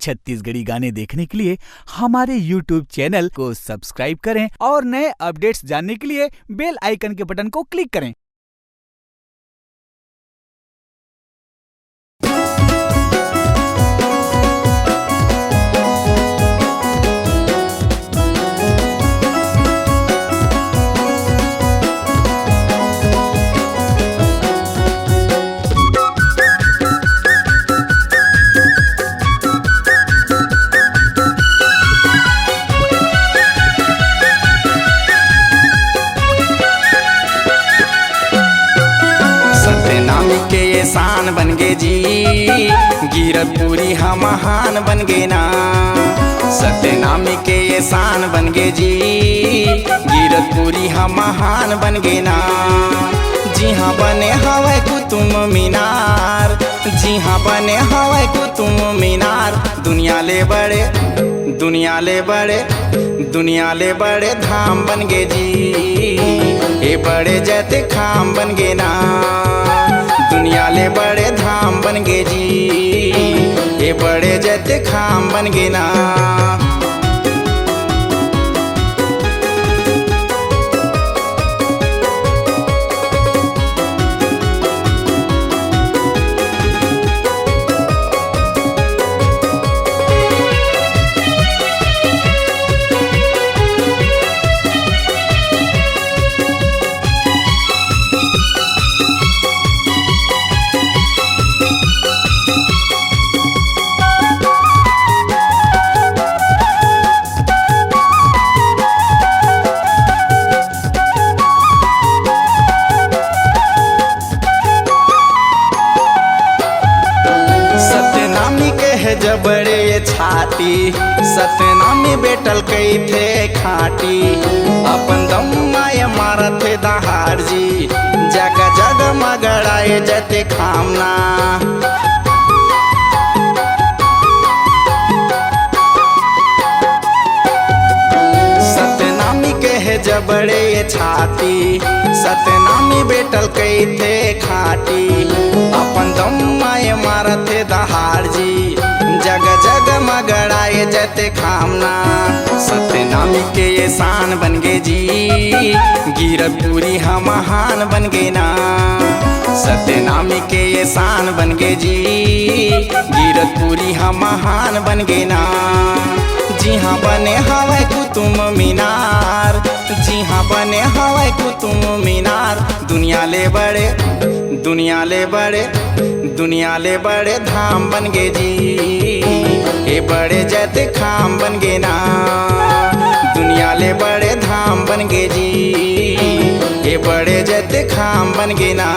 छत्तीसगढ़ी गाने देखने के लिए हमारे YouTube चैनल को सब्सक्राइब करें और नए अपडेट्स जानने के लिए बेल आइकन के बटन को क्लिक करें। शान बन गे जी, गिरतपुरी हम महान बन गे ना। सत्यनामी के ये शान बन गे जी, गिरतपुरी हम महान बन गे ना। जी हाँ बने हवाई कुतुब मीनार, जी हाँ बने हवाई कुतुब मीनार। दुनिया ले बड़े, दुनिया ले बड़े, दुनिया ले बड़े धाम बन गे जी। ये बड़े जैते खाम बन गे ना। दुनिया ले बड़े धाम बन गे जी, ये बड़े जैते खाम बन गे ना। जब बड़े छाती सत्यनामी बेटल कई थे खाटी। अपन दम माय मारत थे दहाड़ जी, जगह जगह मगड़ाए जते खामना। सत्यनामी के जब बड़े छाती सत्यनामी बेटल कई थे खाटी। अपन दम माय मारत थे दहाड़ जी, जगह जगह मगड़ाए जते खामना। सत्यनामी के ये शान बन गे जी, गिरतपुरी हम महान बन गे ना। सत्यनामी के ये शान बन गे जी, गिरतपुरी हम महान बन गे ना। जी हाँ बने हवाई कुतुब मीनार, जी हाँ बने हवाई कुतुब मीनार। दुनिया ले बड़े, दुनिया ले बड़े, दुनिया ले बड़े धाम बन गे जी। ये बड़े जैते खाम बन गे ना। दुनिया ले बड़े धाम बन गे जी, ये बड़े जैते खाम बन गे ना।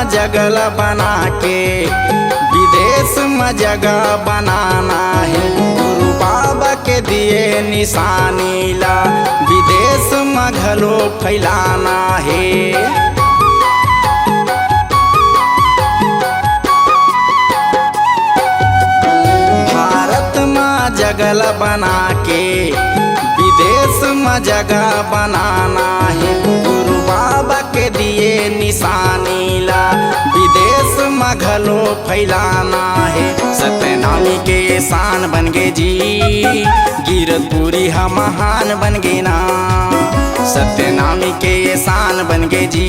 जगह बना के विदेश में जगह बनाना है। गुरु बाबा के दिए निशानी ला विदेश में घलो फैलाना है। भारत में जगह बना के विदेश में जगह बनाना है। गुरु बाबा के दिए निशानी ला विदेश में घलो फैलाना है। सत्यनामी के शान बन गे जी, गिरतपुरी हम महान बन गे ना। सत्यनामी के शान बन गे जी,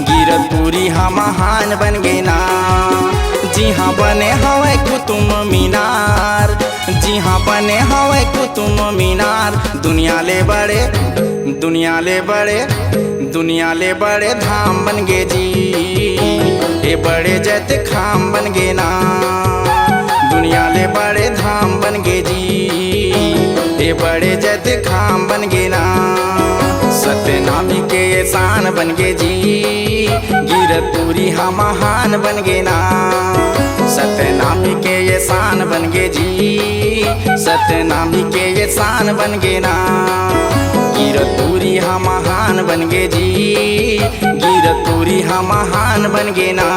गिरतपुरी हम महान बन गे ना। जी हाँ बने हवाई कुतुब मीनार, जी हाँ बने हवाई कुतुब मीनार। दुनिया ले बड़े, दुनिया ले बड़े, दुनिया ले बड़े धाम बन गे जी। ये बड़े जैते खाम बन गे ना। दुनिया ले बड़े धाम बन गे जी, ये के बड़े जद खाम बन गे ना, सतनामी के ये शान बन गे जी, गिरतपुरी हम महान बन गे ना, सतनामी के ये शान बन गे जी, सतनामी के ये शान बन गे ना, गिरतपुरी हम महान बन गे जी, गिरतपुरी हम महान बन गे ना।